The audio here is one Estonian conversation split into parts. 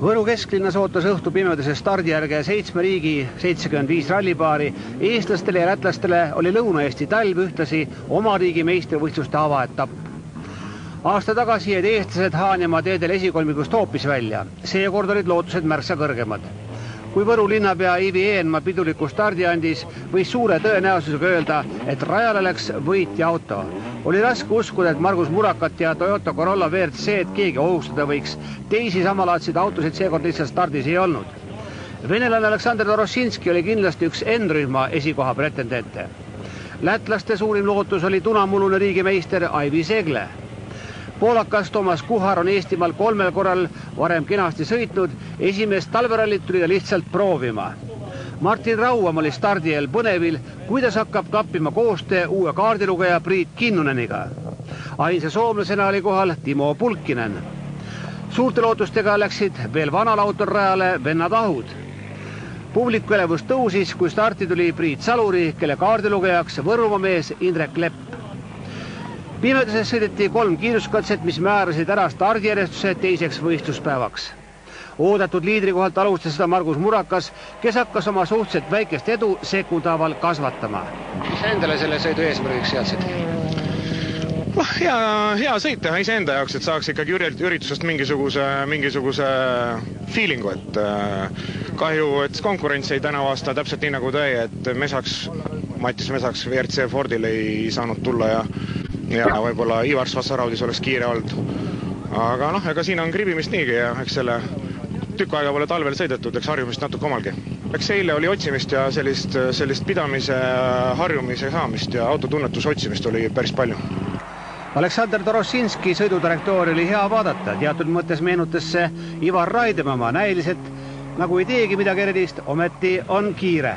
Võru kesklinnas ootas õhtu pimeduse stardijärge 7 riigi 75 rallipaari. Eestlastele ja lätlastele oli Lõuna-Eesti talv ühtlasi oma riigi meistrivõistluste avaetapp. Aasta tagasi jäid eestlased Haanjamaa teedel esikolmikust hoopis välja. Seekord olid lootused märksa kõrgemad. Kui Võru linnapea Ivi Eenmaa piduliku stardi andis, võis suure tõenäosusega öelda, et rajale läks võitja auto. Oli raske uskuda, et Margus Murakat ja Toyota Corolla WRC-d keegi ohustada võiks. Teisi samalaadseid autosid seekord lihtsalt stardis ei olnud. Venelane Aleksandr Doroshinski oli kindlasti üks N-rühma esikoha pretendente. Lätlaste suurim lootus oli tunamulune riigimeister Aivi Segle. Poolakas Toomas Kuhar on Eestimaal 3 korral varem kenasti sõitnud, esimest talverallit tuli ta lihtsalt proovima. Martin Rauam oli stardiel põnevil, kuidas hakkab klappima koostöö uue kaardilugeja Priit Kinnuneniga. Ainsa soomlasena oli kohal Timo Pulkkinen. Suurte lootustega läksid veel vanal autol rajale vennad Ahud. Publiku elevus tõusis, kui starti tuli Priit Saluri, kelle kaardilugejaks Võrumaa mees Indrek Lepp. Pimeduses sõideti 3 kiiruskatset, mis määrasid ära stardijärjestuse teiseks võistluspäevaks. Oodatud liidrikohalt alustas seda Margus Murakas, kes hakkas oma suhteliselt väikest edu sekundaaval kasvatama. Mis endale selle sõidu eesmärgiks seadsid? Hea sõit teha iseenda jaoks, et saaks ikkagi üritusest mingisuguse feelingu, et kahju, et konkurents ei täna aasta täpselt nii nagu tõi, et Mattis Mesaks WRC Fordil ei saanud tulla ja võib-olla Ivar Svassaraudis oleks kiire olnud. Aga ega siin on kribimist niigi ja eks selle tükk aega pole talvel sõidetud, eks harjumist natuke omalgi. Eks eile oli otsimist ja sellist pidamise, harjumise saamist ja autotunnetus otsimist oli päris palju. Aleksandr Doroshinski sõidutrajektoori oli hea vaadata. Teatud mõttes meenutas see Ivar Raidemamaa näiliselt, nagu ei teegi midagi erilist, ometi on kiire.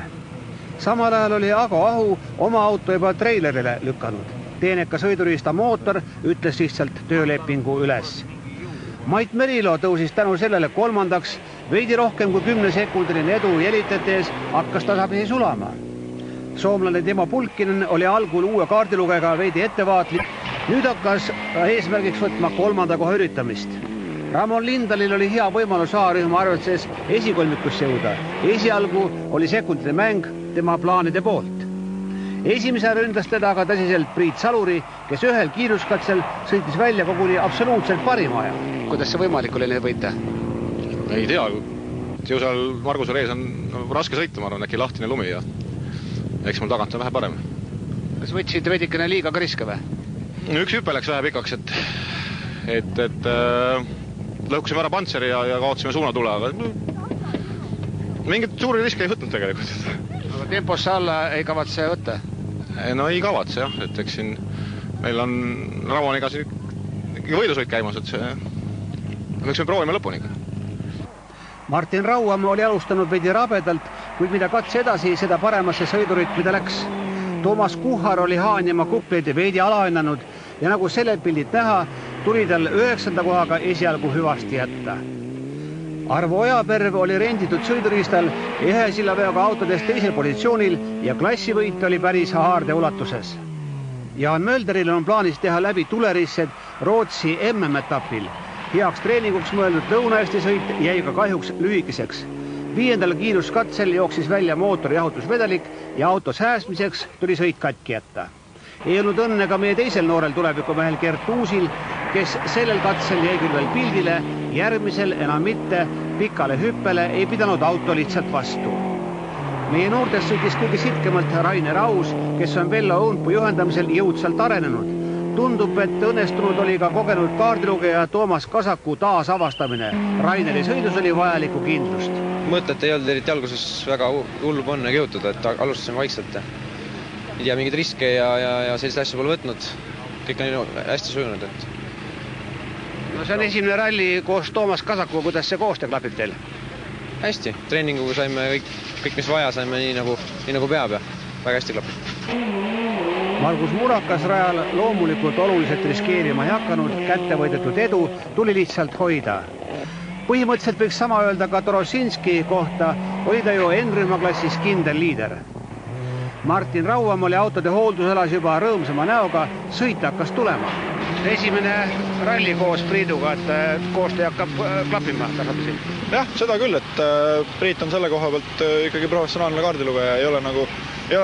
Samal ajal oli Ago Ahu oma auto juba treilerile lükanud. Teeneka sõiduriista mootor ütles lihtsalt töölepingu üles. Mait Merilo tõusis tänu sellele 3. veidi rohkem kui 10-sekundiline edu jälitates hakkas tasapisi sulama. Soomlane Timo Pulkkinen oli algul uue kaardilugega veidi ettevaatlik. Nüüd hakkas eesmärgiks võtma 3. koha üritamist. Ramon Lindalil oli hea võimalus A-rühma arvestades esikolmikusse jõuda. Esialgu oli sekundite mäng tema plaanide poolt. Esimese ründas teda aga tõsiselt Priit Saluri, kes ühel kiiruskatsel sõitis välja koguni absoluutselt parima aja. Kuidas see võimalik oli neid võita? Ei tea, ju seal Margusel ees on raske sõita, ma arvan, äkki lahtine lumi ja eks mul tagant on vähe parem. Kas võtsid veidikene liiga kriske või? Üks hüpe läks vähe pikaks, et lõhkusime ära pantseri ja kaotasime suunatule, aga mingit suuri riske ei võtnud tegelikult. Aga temposse alla ei kavatse võtta? No ei kavatse jah, et eks siin meil on Ramoniga võidusõit käimas, et me proovime lõpuni. Martin Rauam oli alustanud veidi rabedalt, kuid mida katse edasi, seda paremasse sõidurütmi ta läks. Toomas Kuhar oli Haanjamaa kupleid veidi alahinnanud ja nagu sellel pildit näha, tuli tal 9. kohaga esialgu hüvasti jätta. Arvo Ojaperv oli renditud sõiduriistal 1 sillaveoga autodest teisel positsioonil ja klassivõit oli päris haarde ulatuses. Jaan Mölderil on plaanis teha läbi tulerissed Rootsi MM-etapil. Heaks treeninguks mõeldud Lõuna-Eesti sõit jäi ka kahjuks lühikeseks. 5. kiiruskatsel jooksis välja mootori jahutusvedelik ja auto säästmiseks tuli sõit katki jätta. Ei olnud õnne ka meie teisel noorel tulevikumehel Gert Uusil, kes sellel katsel jäi küll veel pildile, järgmisel enam mitte, pikale hüppele ei pidanud auto lihtsalt vastu. Meie noortest sõitis kõige sitkemalt Rainer Aus, kes on Vello Õunpuu juhendamisel jõudsalt arenenud. Tundub, et õnnestunud oli ka kogenud kaardilugeja Toomas Kasaku taasavastamine. Raineri sõidus oli vajalikku kindlust. Mõtlet ei olnud eriti alguses väga hullu panna jõutada, et alustasime vaikselt. Ei tea, mingid riske ja sellist asja pole võtnud. Kõik on hästi sujunud. No see on esimene ralli koos Toomas Kasakuga, kuidas see koostöö klapib teil? Hästi, treeninguga saime kõik mis vaja, saime nii nagu peab ja väga hästi klapib. Margus Murakas rajal loomulikult oluliselt riskeerima ei hakanud, kätte võidetud edu tuli lihtsalt hoida. Põhimõtteliselt võiks sama öelda ka Doroshinski kohta, oli ta ju N-rühma klassis kindel liider. Martin Rauam oli autode hooldusalas juba rõõmsama näoga, sõit hakkas tulema. Esimene ralli koos Priiduga, et koostöö hakkab klappima tasapisi. Jah, seda küll, et Priit on selle koha pealt ikkagi professionaalne kaardilugeja, ei ole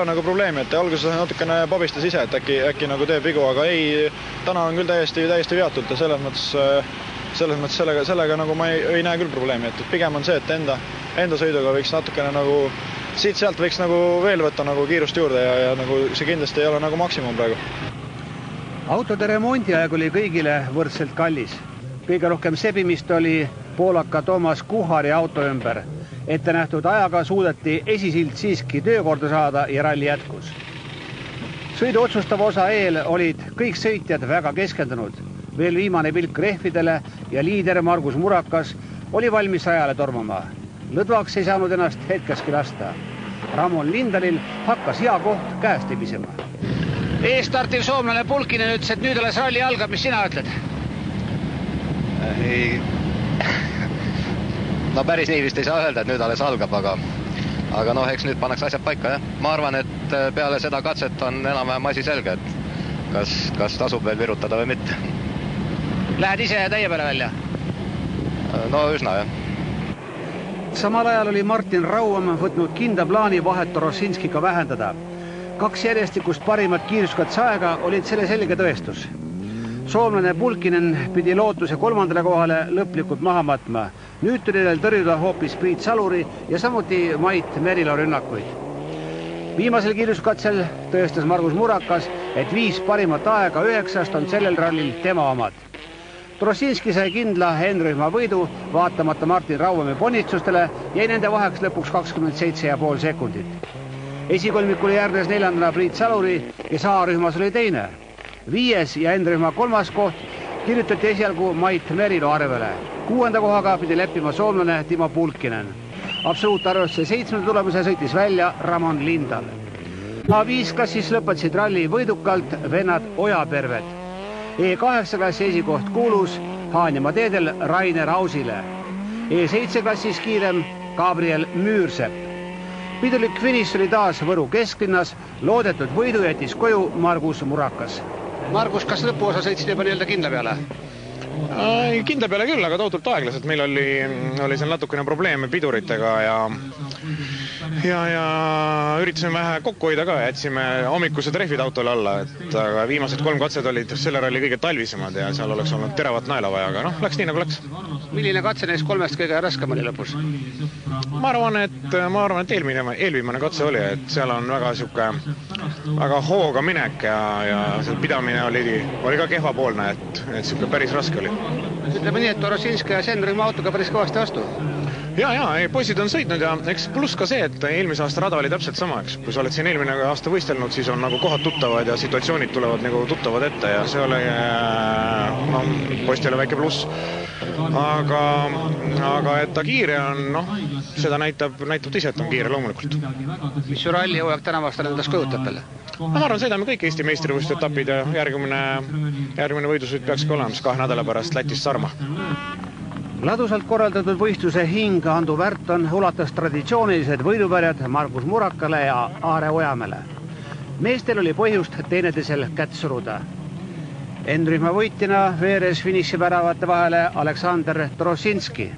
nagu probleemi, et alguses natukene pabistas ise, et äkki nagu teeb vigu, aga ei, täna on küll täiesti veatult ja selles mõttes sellega nagu ma ei näe küll probleemi, et pigem on see, et enda sõiduga võiks natukene nagu siit-sealt võiks nagu veel võtta nagu kiirust juurde ja nagu see kindlasti ei ole nagu maksimum praegu. Autode remondi aeg oli kõigile võrdselt kallis. Kõige rohkem sebimist oli poolaka Toomas Kuhari auto ümber. Ette nähtud ajaga suudeti esisilt siiski töökorda saada ja ralli jätkus. Sõidu otsustava osa eel olid kõik sõitjad väga keskendunud. Veel viimane pilk rehvidele ja liider Margus Murakas oli valmis rajale tormama. Lõdvaks ei saanud ennast hetkeski lasta. Ramon Lindalil hakkas hea koht käest libisema. Eestartiv soomlane Pulkinen ütles, et nüüd alles ralli algab, mis sina ütled? Ei. No päris nii vist ei saa öelda, et nüüd alles algab, aga noh, eks nüüd pannakse asjad paika, jah. Ma arvan, et peale seda katset on enam-vähem asi selge, et kas tasub veel virutada või mitte. Lähed ise täie peale välja? No üsna, jah. Samal ajal oli Martin Rauam võtnud kinda plaani vahet Rossinskiga vähendada. 2 järjestikust parimat kiiruskatseaega olid selle selge tõestus. Soomlane Pulkinen pidi lootuse 3. kohale lõplikult maha matma. Nüüd tuli veel tõrjuda hoopis Priit Saluri ja samuti Mait Merilo rünnakuid. Viimasel kiiruskatsel tõestas Margus Murakas, et 5 parimat aega 9 on sellel rallil tema omad. Rossinski sai kindla N-rühma võidu, vaatamata Martin Rauami ponitsustele, jäi nende vaheks lõpuks 27,5 sekundit. Esikolmikule järgnes 4. Priit Saluri, kes A-rühmas oli teine. 5. ja N-rühma 3. koht kirjutati esialgu Mait Merilo arvele. 6. kohaga pidi leppima soomlane Timo Pulkinen. Absoluutarvestuse 7. tulemuse sõitis välja Ramon Lindal. A5 klassis lõpetasid ralli võidukalt vennad Ojaperved. E8 klassi esikoht kuulus Haanjamaa teedel Rainer Ausile. E7 klassis kiirem Gabriel Müürsepp. Pidulik finiš oli taas Võru kesklinnas, loodetud võidu jättis koju Margus Murakas. Margus, kas lõpuosa sõitsid juba nii-öelda kindla peale? Kindla peale küll, aga tohutult aeglaselt. Meil oli seal natukene probleeme piduritega ja üritasime vähe kokku hoida ka, jätsime hommikused rehvid autole alla, aga viimased 3 katsed olid selle ralli kõige talvisemad ja seal oleks olnud teravat naela vaja, aga noh, läks nii nagu läks. Milline katse neist 3 kõige raskem oli lõpus? Ma arvan, et eelviimane katse oli, et seal on väga hooga minek ja see pidamine oli ka kehvapoolne, et siuke päris raske oli. Ütleme nii, et Rossinski ja N-rühma autoga päris kõvasti vastu. Ja, poisid on sõitnud ja eks pluss ka see, et eelmise aasta rada oli täpselt sama, eks. Kui sa oled siin eelmine aasta võistelnud, siis on nagu kohad tuttavad ja situatsioonid tulevad nagu tuttavad ette ja see oli poistele väike pluss. Aga et ta kiire on, seda näitab ise, et on kiire loomulikult. Mis su ralli hooaeg tänavastel endas kujutab veel? Ma arvan, sõidame kõik Eesti meistrivõistluste etapid ja järgmine võidusõit peakski olema 2 nädala pärast Lätist Sarma. Ladusalt korraldatud võistluse hing Andu Värton ulatas traditsioonilised võidupärjad Margus Murakale ja Aare Ojamäele. Meestel oli põhjust teineteisel kätt suruda. N-rühma võitjana veeres finišiväravate vahele Aleksander Rossinski.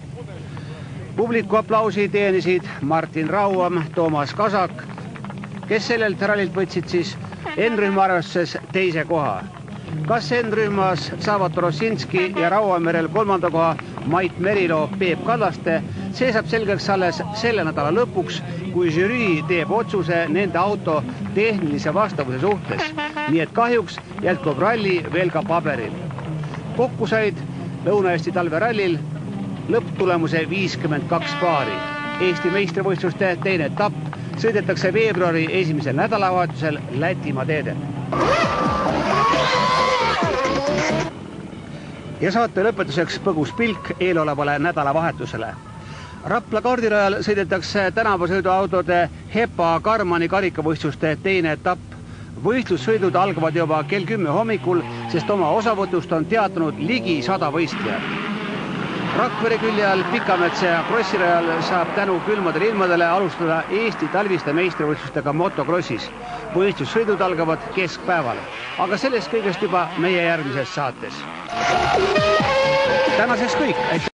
Publiku aplausi teenisid Martin Rauam, Toomas Kasak, kes sellelt rallilt võtsid siis N-rühma arvestuses 2. koha. Kas N-rühmas saavad Rossinski ja Rauamerel 3. koha Mait Merilo, Peep Kallaste, see saab selgeks alles selle nädala lõpuks, kui žürii teeb otsuse nende auto tehnilise vastavuse suhtes. Nii et kahjuks jätkub ralli veel ka paberil. Kokku said Lõuna-Eesti talverallil lõpptulemuse 52 paari. Eesti meistrivõistluste teine etapp sõidetakse veebruari 1. nädalavahetusel Lätimaa teedel. Ja saate lõpetuseks põgus pilk eelolevale nädalavahetusele. Rapla kaardirajal sõidetakse tänavasõiduautode Hepa Karmani karikavõistluste teine etapp. Võistlussõidud algavad juba kell 10 hommikul, sest oma osavõtust on teatanud ligi 100 võistlejat. Rakvere külje all Pikametsa ja krossirajal saab tänu külmadele ilmadele alustada Eesti talviste meistrivõistlustega motokrossis. Võistlussõidud algavad keskpäeval, aga sellest kõigest juba meie järgmises saates. Tänaseks kõik!